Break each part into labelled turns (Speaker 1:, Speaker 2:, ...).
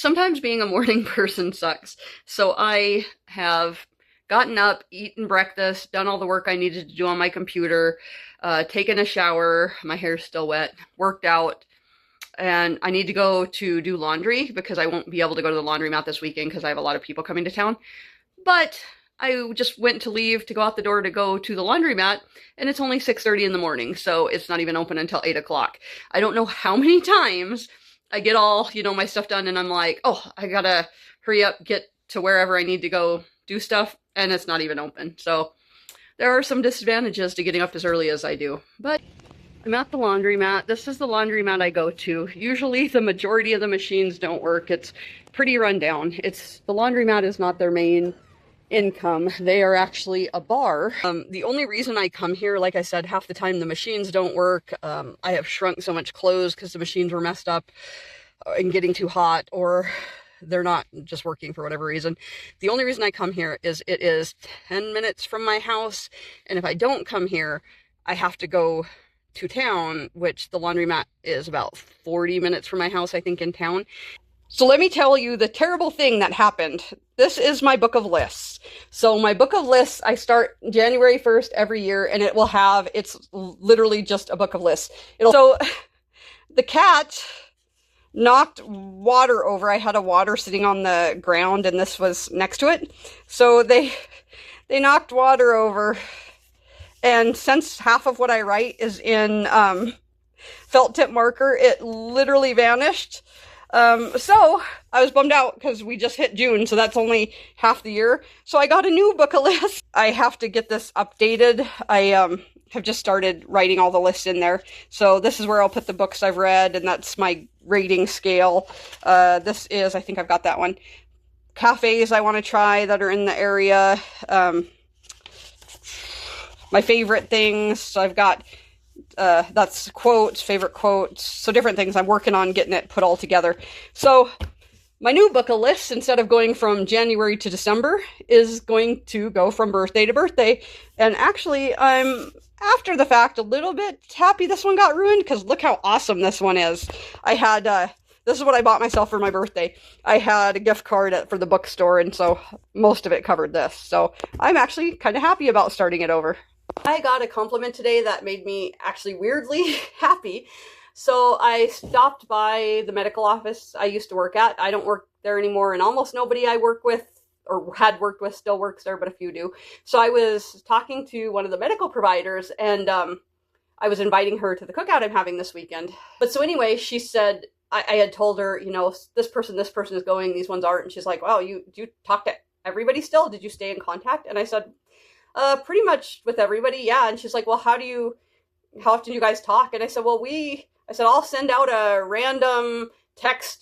Speaker 1: sometimes being a morning person sucks. So I have gotten up, eaten breakfast, done all the work I needed to do on my computer, taken a shower, my hair's still wet, worked out, and I need to go to do laundry because I won't be able to go to the laundromat this weekend because I have a lot of people coming to town. But I just went to leave to go out the door to go to the laundromat, and it's only 6:30 in the morning, so it's not even open until 8 o'clock. I don't know how many times I get all, my stuff done, and I'm like, oh, I gotta hurry up, get to wherever I need to go do stuff, and it's not even open. So there are some disadvantages to getting up as early as I do. But I'm at the laundromat. This is the laundromat I go to. Usually the majority of the machines don't work. It's pretty run down. The laundromat is not their main income. They are actually a bar. The only reason I come here, like I said, half the time the machines don't work. I have shrunk so much clothes because the machines were messed up and getting too hot, or they're not just working for whatever reason. The only reason I come here is it is 10 minutes from my house, and if I don't come here, I have to go to town, which the laundromat is about 40 minutes from my house, I think, in town. So let me tell you the terrible thing that happened. This is my book of lists. So my book of lists, I start January 1st every year, and it's literally just a book of lists. So the cat knocked water over. I had a water sitting on the ground, and this was next to it. So they knocked water over, and since half of what I write is in felt tip marker, it literally vanished. So I was bummed out because we just hit June, so that's only half the year. So I got a new book of lists. I have to get this updated. I have just started writing all the lists in there. So this is where I'll put the books I've read, and that's my rating scale. This is, I think I've got that one. Cafes I want to try that are in the area. My favorite things. So I've got that's quotes, favorite quotes, so different things. I'm working on getting it put all together. So my new book of lists, instead of going from January to December, is going to go from birthday to birthday. And actually, I'm, after the fact, a little bit happy this one got ruined, because look how awesome this one is. I had, this is what I bought myself for my birthday. I had a gift card for the bookstore, and so most of it covered this. So I'm actually kind of happy about starting it over. I got a compliment today that made me actually weirdly happy. So I stopped by the medical office I used to work at. I don't work there anymore, and almost nobody I work with or had worked with still works there, but a few do. So I was talking to one of the medical providers, and I was inviting her to the cookout I'm having this weekend. But so anyway, she said, I had told her, this person is going, these ones aren't. And she's like, wow, do you talk to everybody still? Did you stay in contact? And I said, pretty much with everybody, yeah. And she's like, well, how often do you guys talk? And I said, well, I'll send out a random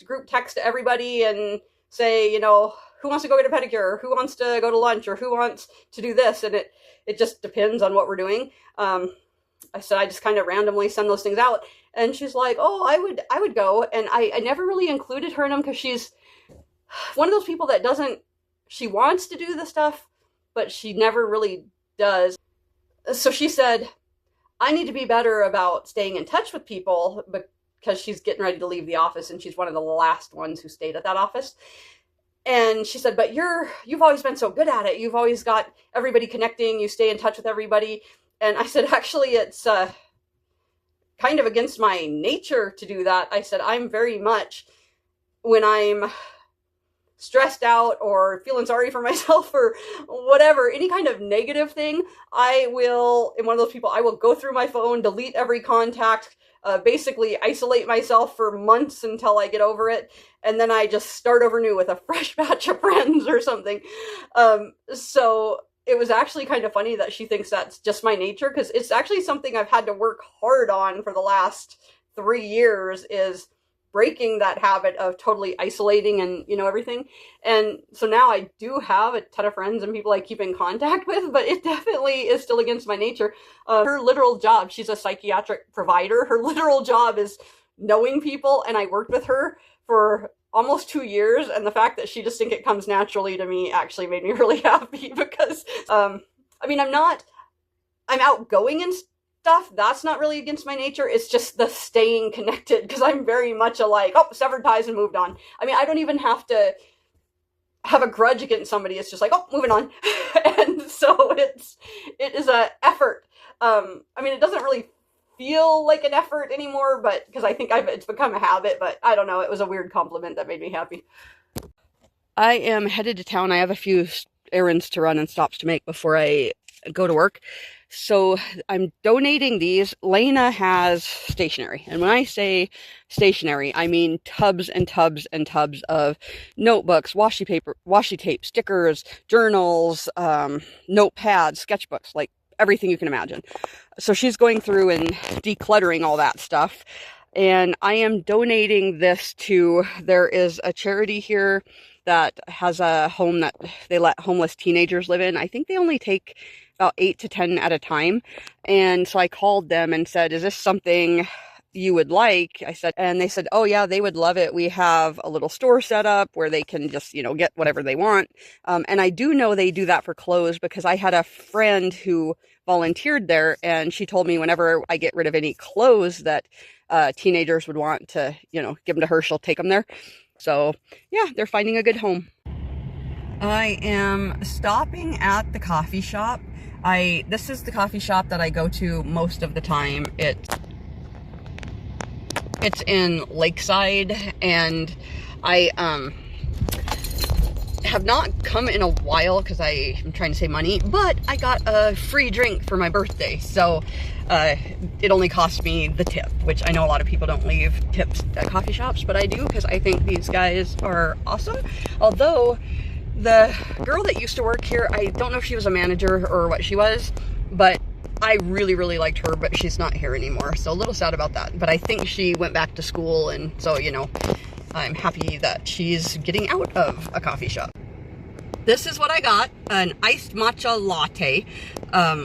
Speaker 1: group text to everybody and say, who wants to go get a pedicure, or who wants to go to lunch, or who wants to do this? And it just depends on what we're doing. I said, I just kind of randomly send those things out. And she's like, oh, I would go. And I never really included her in them because she's one of those people that she wants to do the stuff, but she never really does. So she said, I need to be better about staying in touch with people, because she's getting ready to leave the office, and she's one of the last ones who stayed at that office. And she said, but you've always been so good at it. You've always got everybody connecting. You stay in touch with everybody. And I said, actually, it's kind of against my nature to do that. I said, I'm very much, when I'm stressed out or feeling sorry for myself or whatever, any kind of negative thing, I'm one of those people, I will go through my phone, delete every contact, basically isolate myself for months until I get over it, and then I just start over new with a fresh batch of friends or something. So it was actually kind of funny that she thinks that's just my nature, because it's actually something I've had to work hard on for the last 3 years, is breaking that habit of totally isolating and, everything. And so now I do have a ton of friends and people I keep in contact with, but it definitely is still against my nature. Her literal job, she's a psychiatric provider. Her literal job is knowing people, and I worked with her for almost 2 years, and the fact that she just think it comes naturally to me actually made me really happy, because, I'm outgoing and stuff, that's not really against my nature. It's just the staying connected, because I'm very much a oh, severed ties and moved on. I mean, I don't even have to have a grudge against somebody. It's just oh, moving on. And so it is a effort. I mean, it doesn't really feel like an effort anymore, but because I think it's become a habit, but I don't know. It was a weird compliment that made me happy. I am headed to town. I have a few errands to run and stops to make before I go to work. So I'm donating these. Lena has stationery. And when I say stationery, I mean tubs and tubs and tubs of notebooks, washi paper, washi tape, stickers, journals, notepads, sketchbooks, like everything you can imagine. So she's going through and decluttering all that stuff. And I am donating this to, there is a charity here that has a home that they let homeless teenagers live in. I think they only take about 8 to 10 at a time. And so I called them and said, is this something you would like? I said, and they said, oh yeah, they would love it. We have a little store set up where they can just, get whatever they want. And I do know they do that for clothes, because I had a friend who volunteered there, and she told me whenever I get rid of any clothes that teenagers would want to, give them to her, she'll take them there. So yeah, they're finding a good home. I am stopping at the coffee shop. This is the coffee shop that I go to most of the time. It's in Lakeside, and I have not come in a while because I am trying to save money, but I got a free drink for my birthday, so it only cost me the tip, which I know a lot of people don't leave tips at coffee shops, but I do, because I think these guys are awesome. Although the girl that used to work here, I don't know if she was a manager or what she was, but I really, really liked her, but she's not here anymore. So a little sad about that. But I think she went back to school, and so, I'm happy that she's getting out of a coffee shop. This is what I got, an iced matcha latte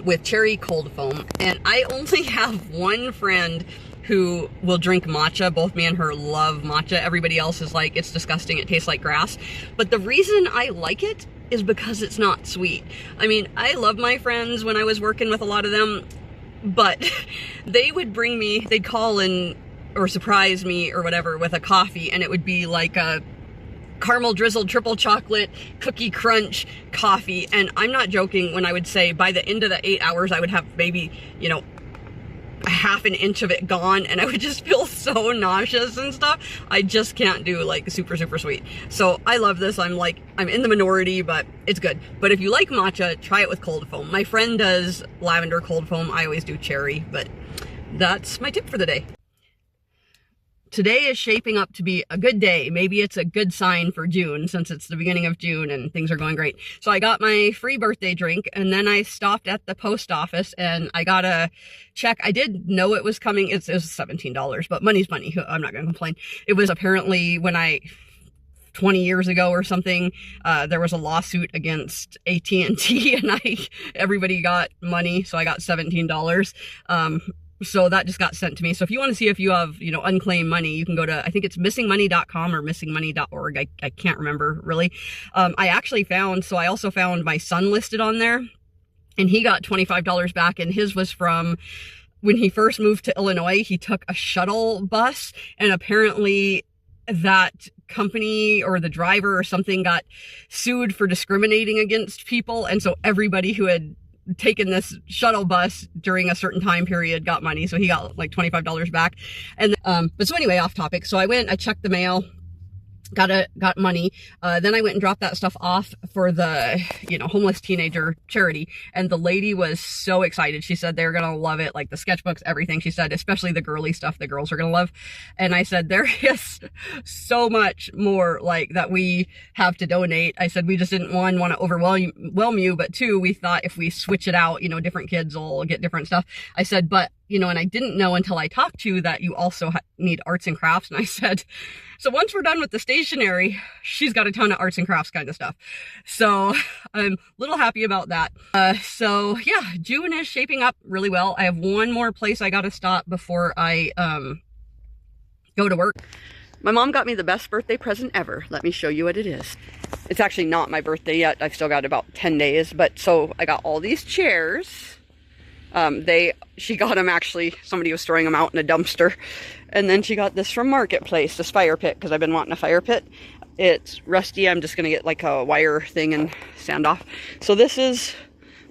Speaker 1: with cherry cold foam. And I only have one friend who will drink matcha. Both me and her love matcha. Everybody else is like, it's disgusting, it tastes like grass. But the reason I like it is because it's not sweet. I mean, I love my friends when I was working with a lot of them, but they would bring me, they'd call in or surprise me or whatever with a coffee, and it would be like a caramel drizzled triple chocolate cookie crunch coffee. And I'm not joking when I would say by the end of the 8 hours, I would have maybe, a half an inch of it gone, and I would just feel so nauseous and stuff. I just can't do like super, super sweet. So I love this. I'm in the minority, but it's good. But if you like matcha, try it with cold foam. My friend does lavender cold foam. I always do cherry, but that's my tip for the day. Today is shaping up to be a good day. Maybe it's a good sign for June, since it's the beginning of June and things are going great. So I got my free birthday drink, and then I stopped at the post office and I got a check. I did know it was coming. It was $17, but money's money. I'm not going to complain. It was apparently 20 years ago or something, there was a lawsuit against AT&T, and everybody got money, so I got $17. So that just got sent to me. So if you want to see if you have, unclaimed money, you can go to, I think it's missingmoney.com or missingmoney.org. I can't remember really. I also found my son listed on there, and he got $25 back, and his was from when he first moved to Illinois. He took a shuttle bus, and apparently that company or the driver or something got sued for discriminating against people. And so everybody who had taken this shuttle bus during a certain time period got money. So he got like $25 back. And but so anyway, off topic. So I checked the mail, got money. Then I went and dropped that stuff off for the, homeless teenager charity. And the lady was so excited. She said they're going to love it. Like the sketchbooks, everything. She said, especially the girly stuff, the girls are going to love. And I said, there is so much more like that we have to donate. I said, we just didn't want to overwhelm you, but two, we thought if we switch it out, different kids will get different stuff. I said, but and I didn't know until I talked to you that you also need arts and crafts. And I said, so once we're done with the stationery, she's got a ton of arts and crafts kind of stuff. So I'm a little happy about that. So yeah, June is shaping up really well. I have one more place I got to stop before I go to work. My mom got me the best birthday present ever. Let me show you what it is. It's actually not my birthday yet. I've still got about 10 days. But so I got all these chairs. She got them actually, somebody was throwing them out in a dumpster. And then she got this from Marketplace, this fire pit, because I've been wanting a fire pit. It's rusty. I'm just going to get like a wire thing and sand off. So this is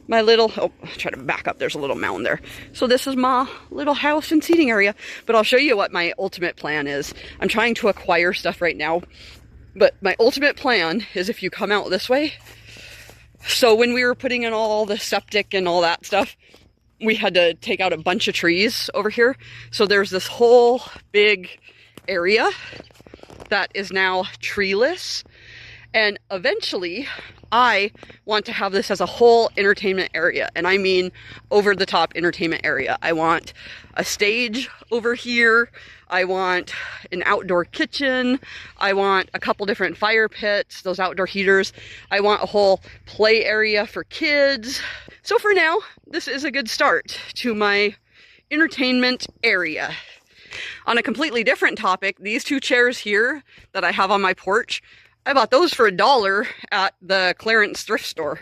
Speaker 1: my little, oh, I'll try to back up. There's a little mound there. So this is my little house and seating area. But I'll show you what my ultimate plan is. I'm trying to acquire stuff right now. But my ultimate plan is if you come out this way. So when we were putting in all the septic and all that stuff, we had to take out a bunch of trees over here. So there's this whole big area that is now treeless. And eventually I want to have this as a whole entertainment area. And I mean over the top entertainment area. I want a stage over here. I want an outdoor kitchen. I want a couple different fire pits, those outdoor heaters. I want a whole play area for kids. So for now, this is a good start to my entertainment area. On a completely different topic, these two chairs here that I have on my porch, I bought those for $1 at the clearance thrift store.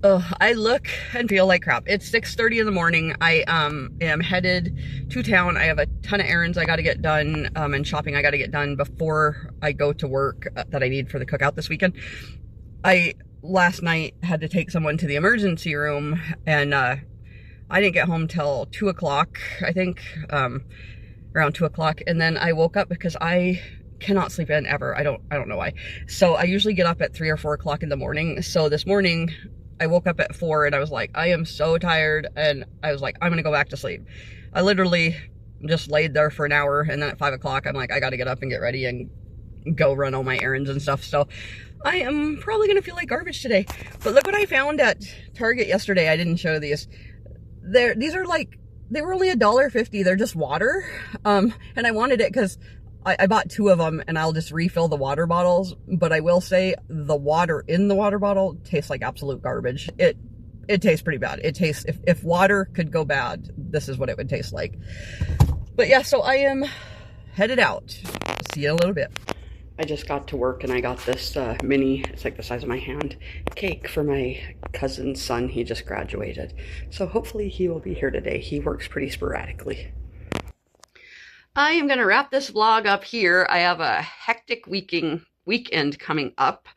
Speaker 1: Oh, I look and feel like crap. It's 6:30 in the morning. I am headed to town. I have a ton of errands I got to get done and shopping I got to get done before I go to work that I need for the cookout this weekend. I last night had to take someone to the emergency room, and I didn't get home till 2 o'clock, I think, around 2 o'clock. And then I woke up because I cannot sleep in ever. I don't know why. So I usually get up at 3 or 4 o'clock in the morning. So this morning I woke up at 4 and I was like, I am so tired. And I was like, I'm gonna go back to sleep. I literally just laid there for an hour, and then at 5 o'clock, I'm like, I gotta get up and get ready and go run all my errands and stuff. So I am probably gonna feel like garbage today. But look what I found at Target yesterday. I didn't show these. These are like, they were only $1.50. They're just water. And I wanted it because I bought 2 of them, and I'll just refill the water bottles. But I will say the water in the water bottle tastes like absolute garbage. It tastes pretty bad. It tastes, if water could go bad, this is what it would taste like. But yeah, so I am headed out. See you in a little bit. I just got to work and I got this mini, it's like the size of my hand, cake for my cousin's son. He just graduated. So hopefully he will be here today. He works pretty sporadically. I am going to wrap this vlog up here. I have a hectic weekend coming up.